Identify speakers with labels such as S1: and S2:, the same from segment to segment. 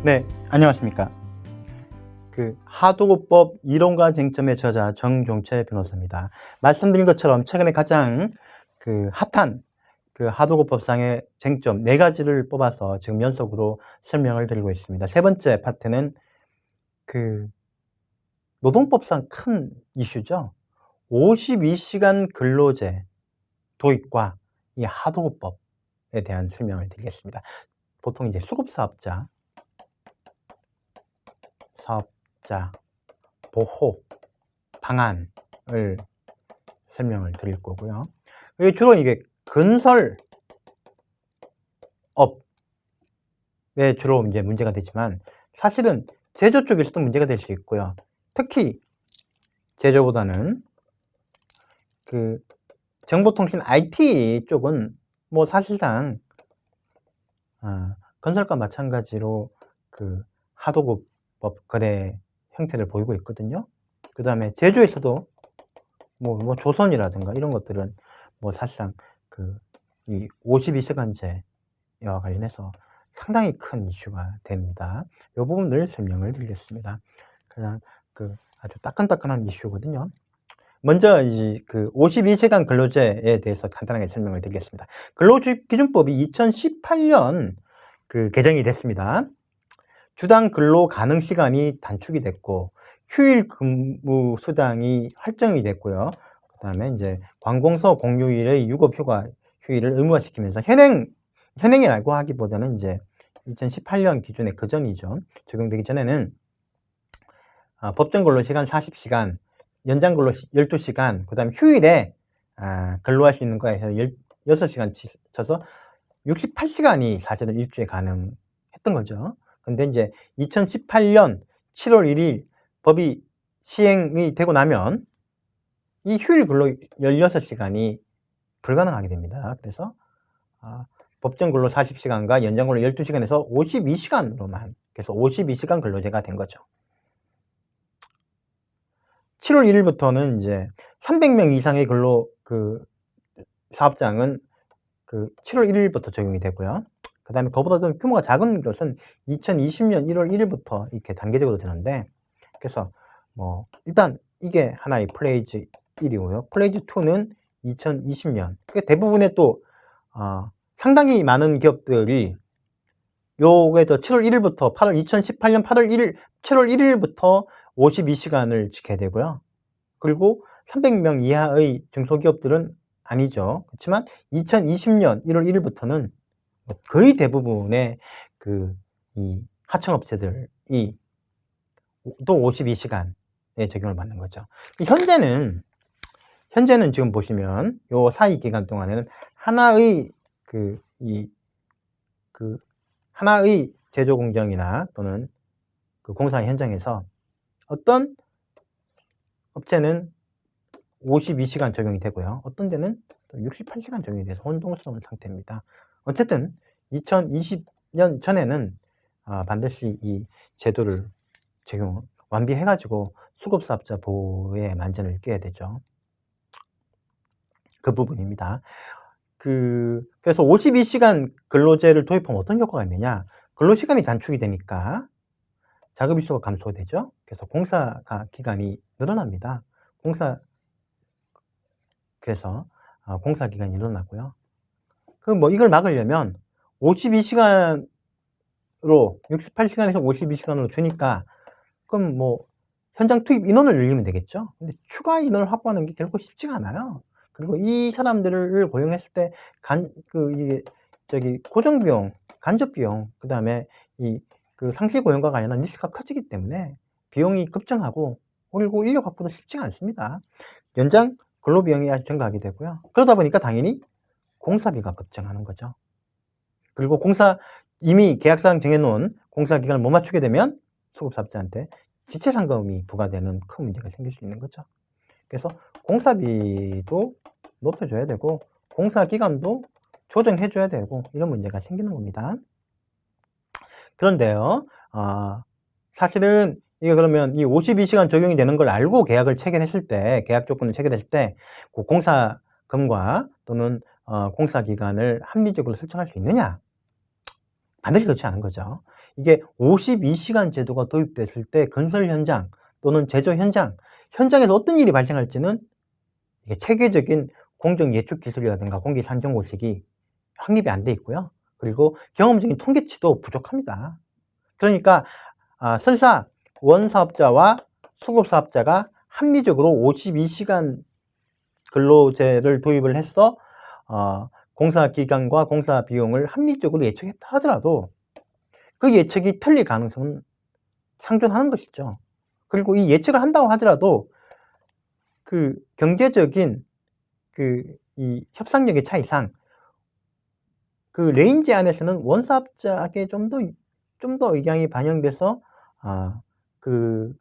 S1: 네, 안녕하십니까. 하도급 이론과 쟁점의 저자 정종철 변호사입니다. 말씀드린 것처럼 최근에 가장 핫한 하도급법상의 쟁점 4가지를 뽑아서 지금 연속으로 설명을 드리고 있습니다. 세 번째 파트는 노동법상 큰 이슈죠. 52시간 근로제 도입과 이 하도급법에 대한 설명을 드리겠습니다. 보통 이제 수급사업자 보호 방안을 설명을 드릴 거고요. 주로 이게 건설업에 주로 이제 문제가 되지만 사실은 제조 쪽에서도 문제가 될 수 있고요. 특히 제조보다는 정보통신 IT 쪽은 뭐 사실상 건설과 마찬가지로 하도급법 거래 형태를 보이고 있거든요. 그 다음에 제조에서도 뭐 조선이라든가 이런 것들은 뭐 사실상 이 52시간제와 관련해서 상당히 큰 이슈가 됩니다. 이 부분을 설명을 드리겠습니다. 그냥 아주 따끈따끈한 이슈거든요. 먼저 이 52시간 근로제에 대해서 간단하게 설명을 드리겠습니다. 근로기준법이 2018년 개정이 됐습니다. 주당 근로 가능 시간이 단축이 됐고 휴일 근무 수당이 할증이 됐고요. 그 다음에 이제 관공서 공휴일의 유급휴가 휴일을 의무화시키면서 현행이라고 하기보다는 이제 2018년 기준의 그 전이죠. 적용되기 전에는 법정 근로시간 40시간, 연장 근로 12시간, 그 다음에 휴일에 근로할 수 있는 거에 6시간 쳐서 68시간이 사실은 일주에 가능했던 거죠. 근데 이제 2018년 7월 1일 법이 시행이 되고 나면 이 휴일 근로 16시간이 불가능하게 됩니다. 그래서 법정 근로 40시간과 연장 근로 12시간에서 52시간으로만 그래서 52시간 근로제가 된 거죠. 7월 1일부터는 이제 300명 이상의 근로 사업장은 7월 1일부터 적용이 되고요. 그 다음에 그보다 좀 규모가 작은 것은 2020년 1월 1일부터 이렇게 단계적으로 되는데, 그래서 뭐 일단 이게 하나의 플레이즈 1이고요. 플레이즈 2는 2020년. 대부분의 또 상당히 많은 기업들이 요게도 7월 1일부터 2018년 7월 1일부터 52시간을 지켜야 되고요. 그리고 300명 이하의 중소기업들은 아니죠. 그렇지만 2020년 1월 1일부터는 거의 대부분의 이 하청업체들이 또 52시간에 적용을 받는 거죠. 현재는 지금 보시면 요 사이 기간 동안에는 하나의 하나의 제조 공정이나 또는 공사 현장에서 어떤 업체는 52시간 적용이 되고요. 어떤 데는 68시간 적용이 돼서 혼동스러운 상태입니다. 어쨌든 2020년 전에는 반드시 이 제도를 완비해가지고 수급사업자 보호에 만전을 껴야 되죠. 그 부분입니다. 그래서 52시간 근로제를 도입하면 어떤 효과가 있느냐? 근로시간이 단축이 되니까 작업일수가 감소되죠. 그래서 공사 기간이 늘어납니다. 그래서 공사 기간이 늘어나고요. 이걸 막으려면 52시간으로 68시간에서 52시간으로 주니까 그럼 뭐 현장 투입 인원을 늘리면 되겠죠. 근데 추가 인원을 확보하는 게 결코 쉽지가 않아요. 그리고 이 사람들을 고용했을 때 고정비용, 간접비용, 그 다음에 상시 고용과 관련한 리스크가 커지기 때문에 비용이 급증하고 그리고 인력 확보도 쉽지가 않습니다. 연장 근로비용이 아주 증가하게 되고요. 그러다 보니까 당연히 공사비가 급증하는 거죠. 그리고 이미 계약상 정해놓은 공사 기간을 못 맞추게 되면 수급사업자한테 지체상금이 부과되는 큰 문제가 생길 수 있는 거죠. 그래서 공사비도 높여줘야 되고 공사 기간도 조정해줘야 되고 이런 문제가 생기는 겁니다. 그런데요, 사실은 이게 그러면 이 52시간 적용이 되는 걸 알고 계약 조건을 체결했을 때 공사금과 또는 공사 기간을 합리적으로 설정할 수 있느냐? 반드시 그렇지 않은 거죠. 이게 52시간 제도가 도입됐을 때 건설 현장 또는 제조 현장에서 어떤 일이 발생할지는 이게 체계적인 공정 예측 기술이라든가 공기 산정 고식이 확립이 안 돼 있고요. 그리고 경험적인 통계치도 부족합니다. 그러니까 설사 원사업자와 수급사업자가 합리적으로 52시간 근로제를 도입을 해서 공사기간과 공사비용을 합리적으로 예측했다 하더라도 그 예측이 틀릴 가능성은 상존하는 것이죠. 그리고 이 예측을 한다고 하더라도 그 경제적인 이 협상력의 차이상 그 레인지 안에서는 원사업자에게 좀 더 의견이 반영돼서 그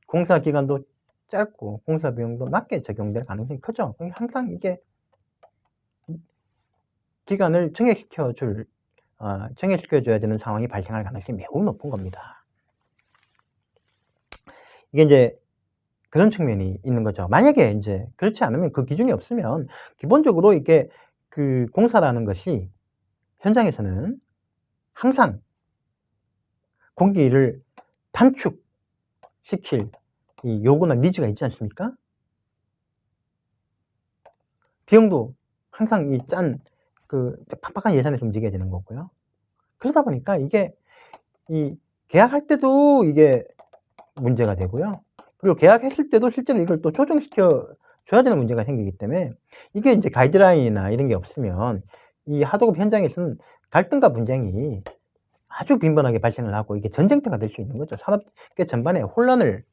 S1: 공사 기간도 짧고 공사 비용도 낮게 적용될 가능성이 크죠. 항상 이게 기간을 청약시켜줘야 되는 상황이 발생할 가능성이 매우 높은 겁니다. 이게 이제 그런 측면이 있는 거죠. 만약에 이제 그렇지 않으면 그 기준이 없으면 기본적으로 이게 그 공사라는 것이 현장에서는 항상 공기를 단축시킬 이 요구나 니즈가 있지 않습니까? 비용도 항상 이 팍팍한 예산에서 움직여야 되는 거고요. 그러다 보니까 이게 계약할 때도 이게 문제가 되고요. 그리고 계약했을 때도 실제로 이걸 또 조정시켜 줘야 되는 문제가 생기기 때문에 이게 이제 가이드라인이나 이런 게 없으면 이 하도급 현장에서는 갈등과 분쟁이 아주 빈번하게 발생을 하고 이게 전쟁터가 될 수 있는 거죠. 산업계 전반에 혼란을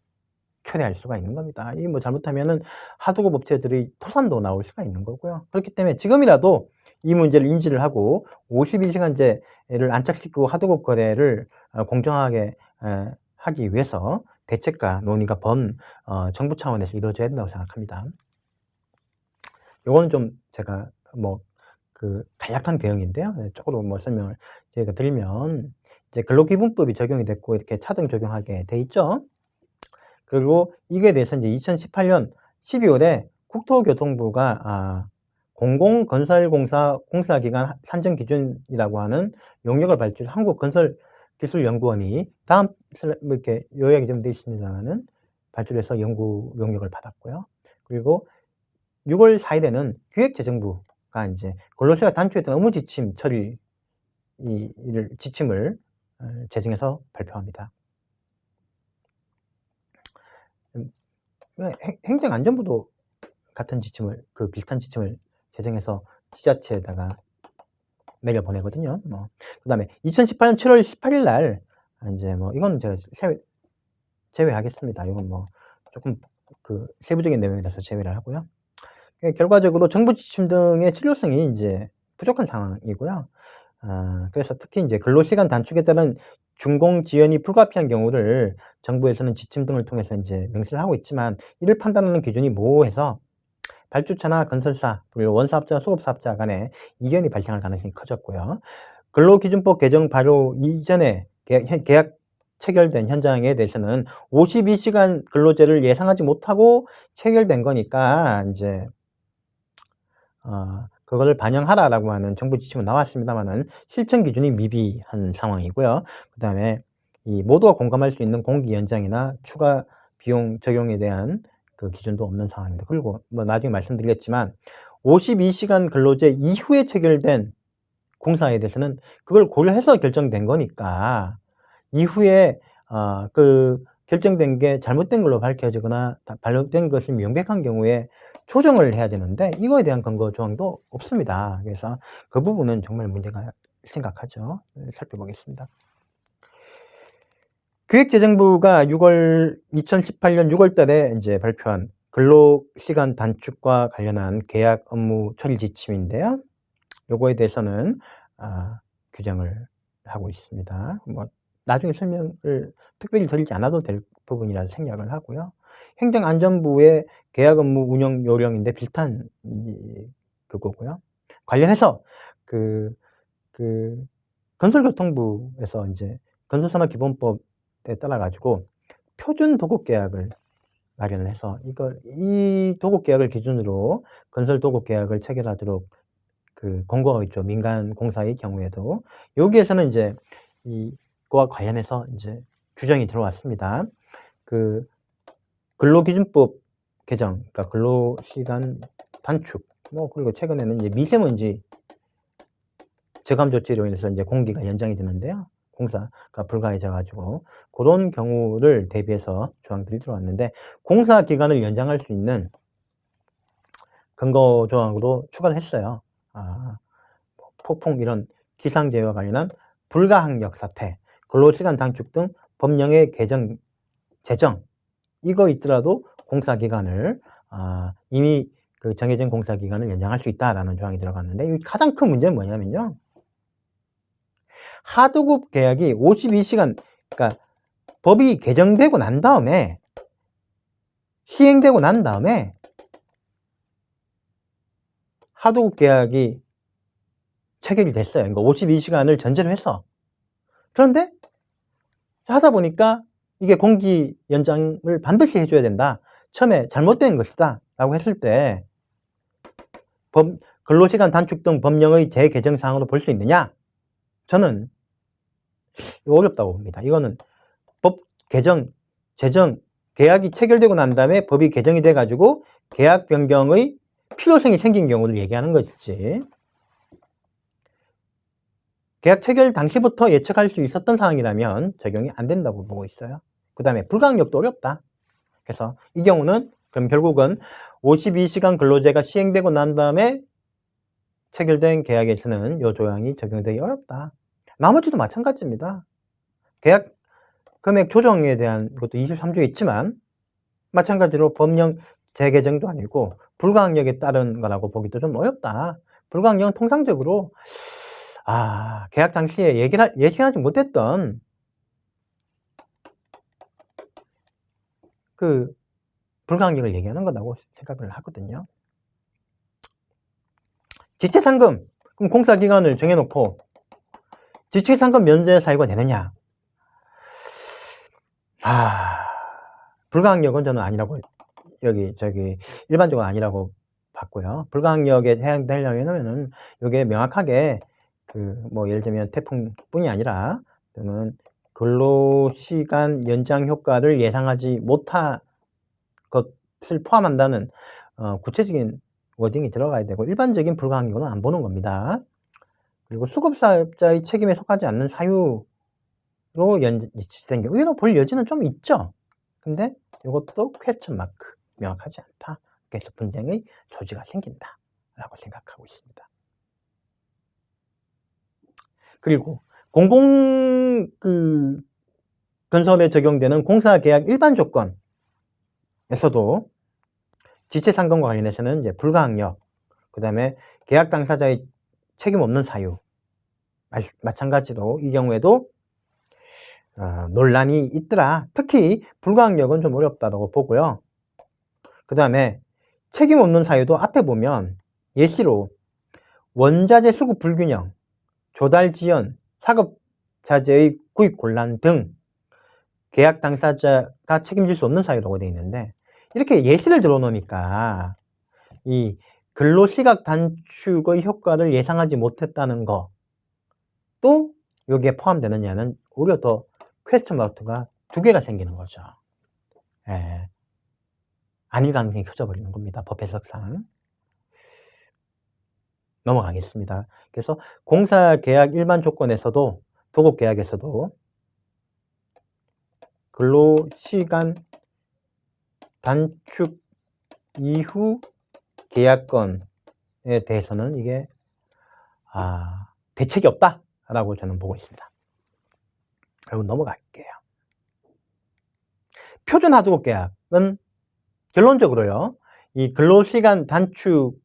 S1: 초래할 수가 있는 겁니다. 이 뭐 잘못하면은 하도급 업체들이 토산도 나올 수가 있는 거고요. 그렇기 때문에 지금이라도 이 문제를 인지를 하고 52시간제를 안착시키고 하도급 거래를 공정하게 하기 위해서 대책과 논의가 정부 차원에서 이루어져야 된다고 생각합니다. 요거는 좀 제가 간략한 대응인데요. 조금 설명을 저희가 드리면 이제 근로기본법이 적용이 됐고 이렇게 차등 적용하게 돼 있죠. 그리고 이거에 대해서 이제 2018년 12월에 국토교통부가 공공건설공사 공사기간 산정기준이라고 하는 용역을 발주 한국건설기술연구원이 다음 이렇게 요약이 좀 되어 있습니다만은 발주해서 연구 용역을 받았고요. 그리고 6월 4일에는 기획재정부가 이제 근로시간 단축에 대한 의무 지침 처리 지침을 제정해서 발표합니다. 행정안전부도 같은 지침을 비슷한 지침을 제정해서 지자체에다가 내려보내거든요. 그다음에 2018년 7월 18일 날 이제 이건 제가 제외하겠습니다. 이건 조금 세부적인 내용이라서 제외를 하고요. 결과적으로 정부 지침 등의 실효성이 이제 부족한 상황이고요. 그래서 특히 이제 근로시간 단축에 따른 준공 지연이 불가피한 경우를 정부에서는 지침 등을 통해서 이제 명시를 하고 있지만 이를 판단하는 기준이 모호해서 발주처나 건설사, 그리고 원사업자, 수급사업자 간에 이견이 발생할 가능성이 커졌고요. 근로기준법 개정 발효 이전에 계약 체결된 현장에 대해서는 52시간 근로제를 예상하지 못하고 체결된 거니까 이제 그걸 반영하라라고 하는 정부 지침은 나왔습니다만은 실천 기준이 미비한 상황이고요. 그 다음에 모두가 공감할 수 있는 공기 연장이나 추가 비용 적용에 대한 그 기준도 없는 상황입니다. 그리고 나중에 말씀드리겠지만 52시간 근로제 이후에 체결된 공사에 대해서는 그걸 고려해서 결정된 거니까 이후에 결정된 게 잘못된 걸로 밝혀지거나 발효된 것이 명백한 경우에 조정을 해야 되는데 이거에 대한 근거 조항도 없습니다. 그래서 그 부분은 정말 문제가 심각하죠. 살펴보겠습니다. 기획재정부가 2018년 6월 달에 이제 발표한 근로시간 단축과 관련한 계약 업무 처리 지침인데요. 요거에 대해서는 규정을 하고 있습니다. 나중에 설명을 특별히 드리지 않아도 될 부분이라 생각을 하고요. 행정안전부의 계약 업무 운영 요령인데 비슷한 그거고요. 관련해서 건설교통부에서 이제 건설산업기본법에 따라 가지고 표준 도급 계약을 마련을 해서 이 도급 계약을 기준으로 건설 도급 계약을 체결하도록 권고가 있죠. 민간 공사의 경우에도 여기에서는 이제 이 과 관련해서 이제 규정이 들어왔습니다. 그 근로기준법 개정, 그러니까 근로시간 단축, 그리고 최근에는 이제 미세먼지 저감 조치로 인해서 이제 공기가 연장이 되는데요. 공사가 불가해져가지고 그런 경우를 대비해서 조항들이 들어왔는데, 공사 기간을 연장할 수 있는 근거 조항으로 추가를 했어요. 폭풍 이런 기상재해와 관련한 불가항력 사태, 근로시간 단축 등 법령의 제정 이거 있더라도 공사 기간을 이미 그 정해진 공사 기간을 연장할 수 있다라는 조항이 들어갔는데, 가장 큰 문제는 뭐냐면요, 하도급 계약이 52시간, 그러니까 법이 개정되고 난 다음에, 시행되고 난 다음에 하도급 계약이 체결이 됐어요. 그러니까 52시간을 전제로 해서. 그런데 하다 보니까 이게 공기 연장을 반드시 해줘야 된다, 처음에 잘못된 것이다 라고 했을 때 근로시간 단축 등 법령의 재개정 사항으로 볼 수 있느냐? 저는 어렵다고 봅니다. 이거는 법 개정, 제정, 계약이 체결되고 난 다음에 법이 개정이 돼가지고 계약 변경의 필요성이 생긴 경우를 얘기하는 것이지, 계약 체결 당시부터 예측할 수 있었던 사항이라면 적용이 안 된다고 보고 있어요. 그 다음에 불가항력도 어렵다. 그래서 이 경우는 그럼 결국은 52시간 근로제가 시행되고 난 다음에 체결된 계약에서는 이 조항이 적용되기 어렵다. 나머지도 마찬가지입니다. 계약 금액 조정에 대한 것도 23조에 있지만 마찬가지로 법령 재개정도 아니고 불가항력에 따른 거라고 보기도 좀 어렵다. 불가항력은 통상적으로 계약 당시에 예상하지 못했던 그 불가항력을 얘기하는 거라고 생각을 하거든요. 지체상금, 그럼 공사기간을 정해놓고 지체상금 면제 사유가 되느냐? 불가항력은 저는 아니라고, 일반적으로 아니라고 봤고요. 불가항력에 해당되려면은 이게 명확하게 예를 들면 태풍뿐이 아니라 또는 근로시간 연장 효과를 예상하지 못한 것을 포함한다는 구체적인 워딩이 들어가야 되고, 일반적인 불가항력은 안 보는 겁니다. 그리고 수급사업자의 책임에 속하지 않는 사유로 지체된 경우, 의외로 볼 여지는 좀 있죠. 근데 이것도 퀘스천 마크, 명확하지 않다. 그래서 분쟁의 소지가 생긴다 라고 생각하고 있습니다. 그리고 건설에 적용되는 공사계약 일반 조건에서도 지체상금과 관련해서는 이제 불가항력, 그 다음에 계약 당사자의 책임 없는 사유, 마찬가지로 이 경우에도 논란이 있더라. 특히 불가항력은 좀 어렵다고 보고요. 그 다음에 책임 없는 사유도 앞에 보면 예시로 원자재 수급 불균형, 조달 지연, 사급자재의 구입 곤란 등 계약 당사자가 책임질 수 없는 사유라고 되어 있는데, 이렇게 예시를 들어놓으니까 이 근로시간 단축의 효과를 예상하지 못했다는 거 또 여기에 포함되느냐는 오히려 더 퀘스천 마크가 두 개가 생기는 거죠. 아닐 가능성이 커져버리는 겁니다. 법 해석상. 넘어가겠습니다. 그래서 공사계약 일반 조건에서도, 도급계약에서도 근로시간 단축 이후 계약건에 대해서는 이게 대책이 없다라고 저는 보고 있습니다. 여러분 넘어갈게요. 표준 하도급 계약은 결론적으로요, 이 근로시간 단축이나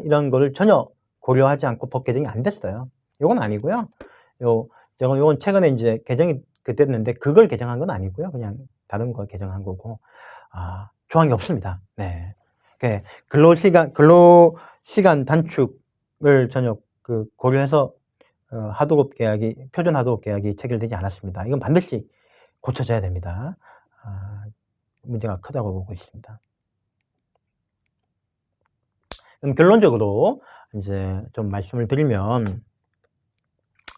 S1: 이런 거를 전혀 고려하지 않고 법 개정이 안 됐어요. 이건 아니고요. 요건 최근에 이제 개정이 됐는데 그걸 개정한 건 아니고요. 그냥 다른 거 개정한 거고, 조항이 없습니다. 네. 근로시간 단축을 전혀 고려해서 하도급 계약이, 표준 하도급 계약이 체결되지 않았습니다. 이건 반드시 고쳐져야 됩니다. 문제가 크다고 보고 있습니다. 그럼 결론적으로 이제 좀 말씀을 드리면,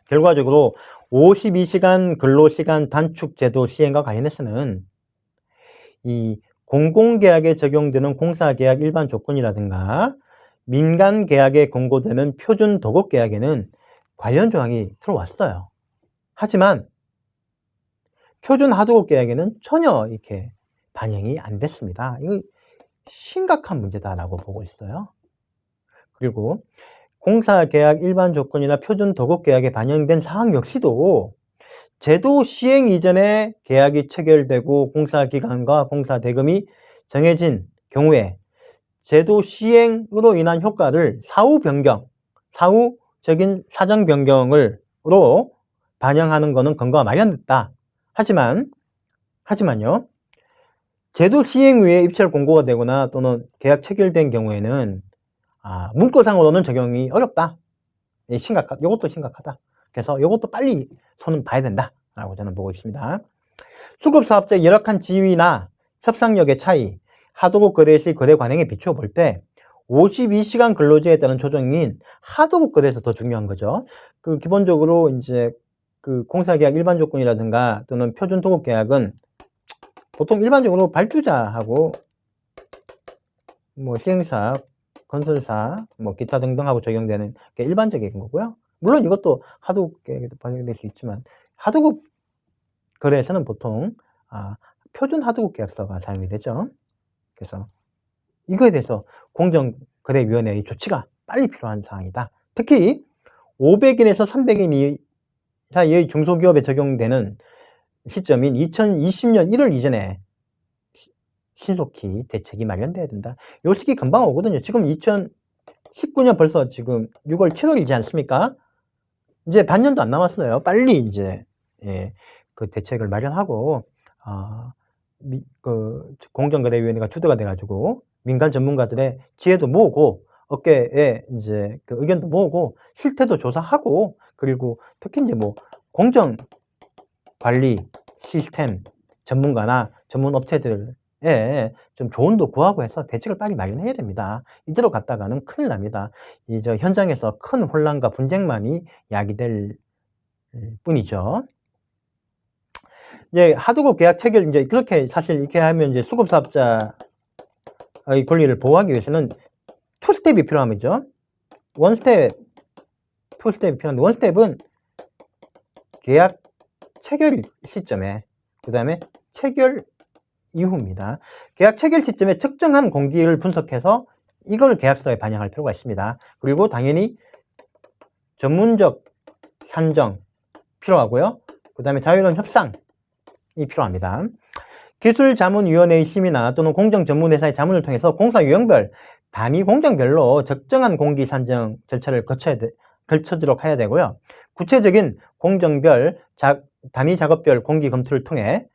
S1: 결과적으로 52시간 근로시간 단축제도 시행과 관련해서는 이 공공계약에 적용되는 공사계약 일반 조건이라든가 민간계약에 권고되는 표준도급계약에는 관련 조항이 들어왔어요. 하지만 표준하도급계약에는 전혀 이렇게 반영이 안 됐습니다. 이거 심각한 문제다라고 보고 있어요. 그리고 공사계약 일반 조건이나 표준도급계약에 반영된 사항 역시도 제도 시행 이전에 계약이 체결되고 공사기간과 공사대금이 정해진 경우에 제도 시행으로 인한 효과를 사후 변경, 사후적인 사정 변경으로 반영하는 것은 근거가 마련됐다. 하지만요, 제도 시행 후에 입찰 공고가 되거나 또는 계약 체결된 경우에는 문구상으로는 적용이 어렵다. 이것도 심각하다. 그래서 이것도 빨리 손은 봐야 된다라고 저는 보고 있습니다. 수급사업자의 열악한 지위나 협상력의 차이, 하도급 거래 시 거래 관행에 비추어 볼 때 52시간 근로제에 따른 조정인 하도급 거래에서 더 중요한 거죠. 기본적으로 이제 공사계약 일반 조건이라든가 또는 표준 도급 계약은 보통 일반적으로 발주자하고 시행사, 건설사, 기타 등등하고 적용되는 게 일반적인 거고요. 물론 이것도 하도급 계약에도 반영될 수 있지만 하도급 거래에서는 보통 표준 하도급 계약서가 사용이 되죠. 그래서 이거에 대해서 공정거래위원회의 조치가 빨리 필요한 사항이다. 특히 500인에서 300인 사이의 중소기업에 적용되는 시점인 2020년 1월 이전에 신속히 대책이 마련돼야 된다. 요 시기 금방 오거든요. 지금 2019년 벌써 지금 6월 7월이지 않습니까? 이제 반년도 안 남았어요. 빨리 이제 그 대책을 마련하고 공정거래위원회가 주도가 돼가지고 민간 전문가들의 지혜도 모으고 업계에 이제 그 의견도 모으고 실태도 조사하고 그리고 특히 이제 공정관리 시스템 전문가나 전문 업체들에 좀 조언도 구하고 해서 대책을 빨리 마련해야 됩니다. 이대로 갔다가는 큰일 납니다. 현장에서 큰 혼란과 분쟁만이 야기될 뿐이죠. 이제 하도급 계약 체결 이제 그렇게 사실 이렇게 하면 이제 수급사업자의 권리를 보호하기 위해서는 투 스텝이 필요합니다. 원 스텝이 필요한데 원 스텝은 계약 체결 시점에 그 다음에 체결 이후입니다. 계약 체결 시점에 측정한 공기를 분석해서 이걸 계약서에 반영할 필요가 있습니다. 그리고 당연히 전문적 산정 필요하고요. 그 다음에 자유로운 협상이 필요합니다. 기술자문위원회의 심의나 또는 공정전문회사의 자문을 통해서 공사 유형별, 단위 공정별로 적정한 공기 산정 절차를 거쳐도록 해야 되고요. 구체적인 공정별, 단위 작업별 공기 검토를 통해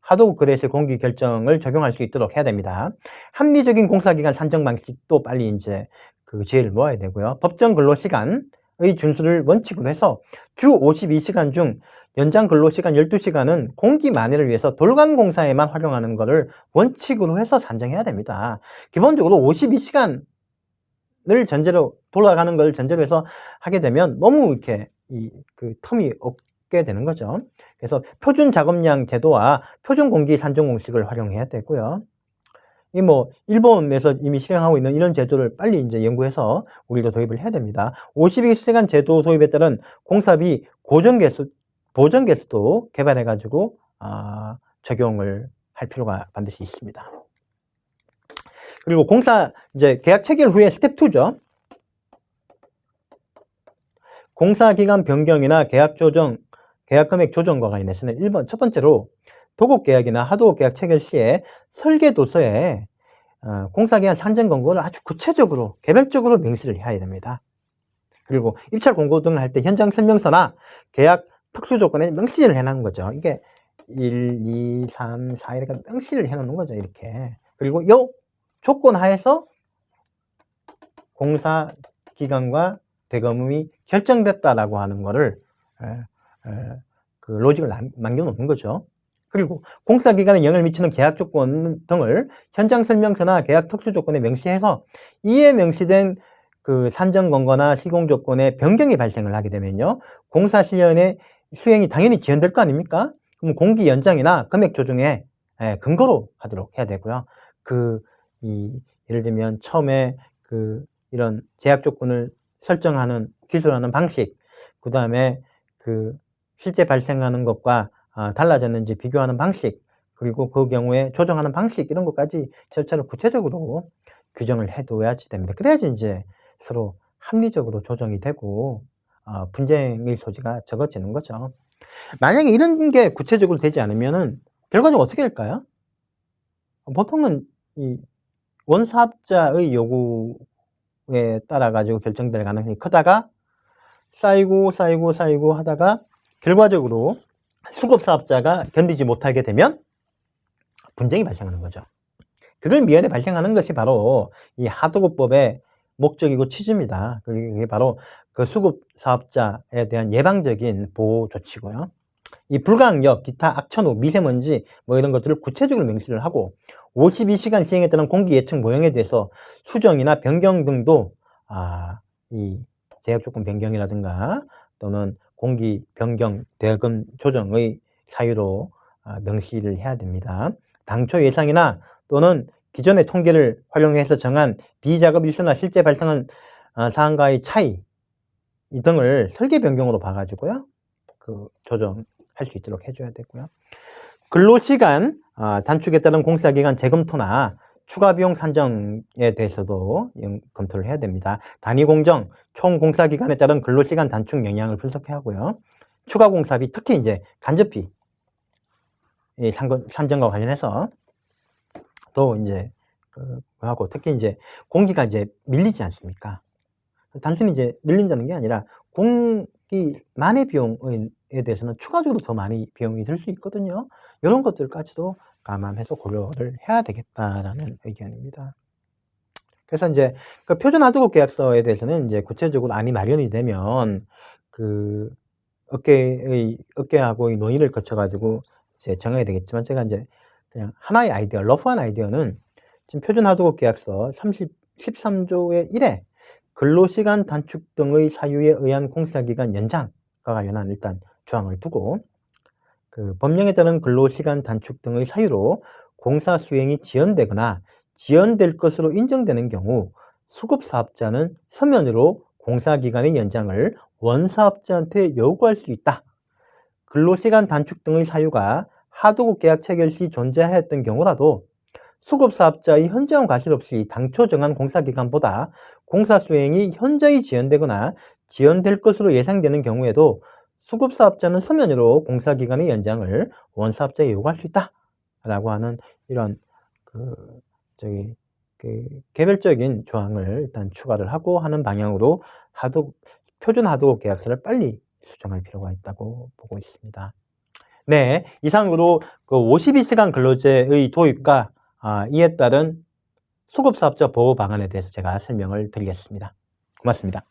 S1: 하도급 거래 시 공기 결정을 적용할 수 있도록 해야 됩니다. 합리적인 공사기간 산정 방식도 빨리 이제 그 지혜를 모아야 되고요. 법정 근로시간의 준수를 원칙으로 해서 주 52시간 중 연장 근로시간 12시간은 공기 만회를 위해서 돌관 공사에만 활용하는 것을 원칙으로 해서 산정해야 됩니다. 기본적으로 52시간을 전제로 돌아가는 걸 전제로 해서 하게 되면 너무 이렇게 그 텀이 없게 되는 거죠. 그래서 표준 작업량 제도와 표준 공기 산정 공식을 활용해야 되고요. 일본에서 이미 실행하고 있는 이런 제도를 빨리 이제 연구해서 우리도 도입을 해야 됩니다. 52시간 제도 도입에 따른 공사비 보전 개수도 개발해가지고 적용을 할 필요가 반드시 있습니다. 그리고 이제 계약 체결 후에 스텝 2죠. 공사기간 변경이나 계약 금액 조정과 관련해서는 첫 번째로 도급 계약이나 하도급 계약 체결 시에 설계 도서에 공사기간 산정 권고를 아주 구체적으로 개별적으로 명시를 해야 됩니다. 그리고 입찰 공고 등을 할 때 현장 설명서나 계약 특수 조건에 명시를 해놓은 거죠. 이게 1, 2, 3, 4 이렇게 명시를 해놓는 거죠. 이렇게. 그리고 이 조건 하에서 공사 기간과 대금이 결정됐다라고 하는 거를 그 로직을 남겨놓는 거죠. 그리고 공사 기간에 영향을 미치는 계약 조건 등을 현장 설명서나 계약 특수 조건에 명시해서 이에 명시된 그 산정권거나 시공조건의 변경이 발생을 하게 되면요, 공사 시연의 수행이 당연히 지연될 거 아닙니까? 그럼 공기 연장이나 금액 조정에 근거로 하도록 해야 되고요. 예를 들면 처음에 이런 제약 조건을 설정하는, 기술하는 방식, 그 다음에 실제 발생하는 것과 달라졌는지 비교하는 방식, 그리고 그 경우에 조정하는 방식, 이런 것까지 절차를 구체적으로 규정을 해둬야지 됩니다. 그래야지 이제 서로 합리적으로 조정이 되고 분쟁의 소지가 적어지는 거죠. 만약에 이런 게 구체적으로 되지 않으면은 결과적으로 어떻게 될까요? 보통은 이 원사업자의 요구에 따라 가지고 결정될 가능성이 크다가 쌓이고 하다가 결과적으로 수급사업자가 견디지 못하게 되면 분쟁이 발생하는 거죠. 그걸 미연에 발생하는 것이 바로 이 하도급법의 목적이고 취지입니다. 그게 바로 그 수급사업자에 대한 예방적인 보호 조치고요. 이 불가항력, 기타 악천후, 미세먼지 이런 것들을 구체적으로 명시를 하고 52시간 시행에 따른 공기 예측 모형에 대해서 수정이나 변경 등도 이 제약 조건 변경이라든가 또는 공기 변경 대금 조정의 사유로 명시를 해야 됩니다. 당초 예상이나 또는 기존의 통계를 활용해서 정한 비작업 일수나 실제 발생한 사항과의 차이 등을 설계 변경으로 봐가지고요, 조정할 수 있도록 해줘야 되고요. 근로시간 단축에 따른 공사기간 재검토나 추가 비용 산정에 대해서도 검토를 해야 됩니다. 단위 공정, 총 공사기간에 따른 근로시간 단축 영향을 분석해야 하고요. 추가 공사비, 특히 이제 간접비 산정과 관련해서 또 이제 하고, 특히 이제 공기가 이제 밀리지 않습니까? 단순히 이제 밀린다는 게 아니라 공기만의 비용에 대해서는 추가적으로 더 많이 비용이 들 수 있거든요. 이런 것들까지도 감안해서 고려를 해야 되겠다라는 의견입니다. 그래서 이제 그 표준 하도급 계약서에 대해서는 이제 구체적으로 안이 마련이 되면 업계하고의 논의를 거쳐가지고 이제 정해야 되겠지만, 제가 이제 그냥 하나의 아이디어, 러프한 아이디어는 지금 표준 하도급 계약서 13조의 1에 근로시간 단축 등의 사유에 의한 공사기간 연장과 관련한 일단 조항을 두고, 법령에 따른 근로시간 단축 등의 사유로 공사 수행이 지연되거나 지연될 것으로 인정되는 경우 수급사업자는 서면으로 공사기간의 연장을 원사업자한테 요구할 수 있다. 근로시간 단축 등의 사유가 하도급 계약 체결 시 존재하였던 경우라도 수급사업자의 현저한 과실 없이 당초 정한 공사기간보다 공사 수행이 현저히 지연되거나 지연될 것으로 예상되는 경우에도 수급사업자는 서면으로 공사기간의 연장을 원사업자에 요구할 수 있다 라고 하는 이런 개별적인 조항을 일단 추가를 하고 하는 방향으로 표준 하도급 계약서를 빨리 수정할 필요가 있다고 보고 있습니다. 네, 이상으로 52시간 근로제의 도입과 이에 따른 수급사업자 보호 방안에 대해서 제가 설명을 드리겠습니다. 고맙습니다.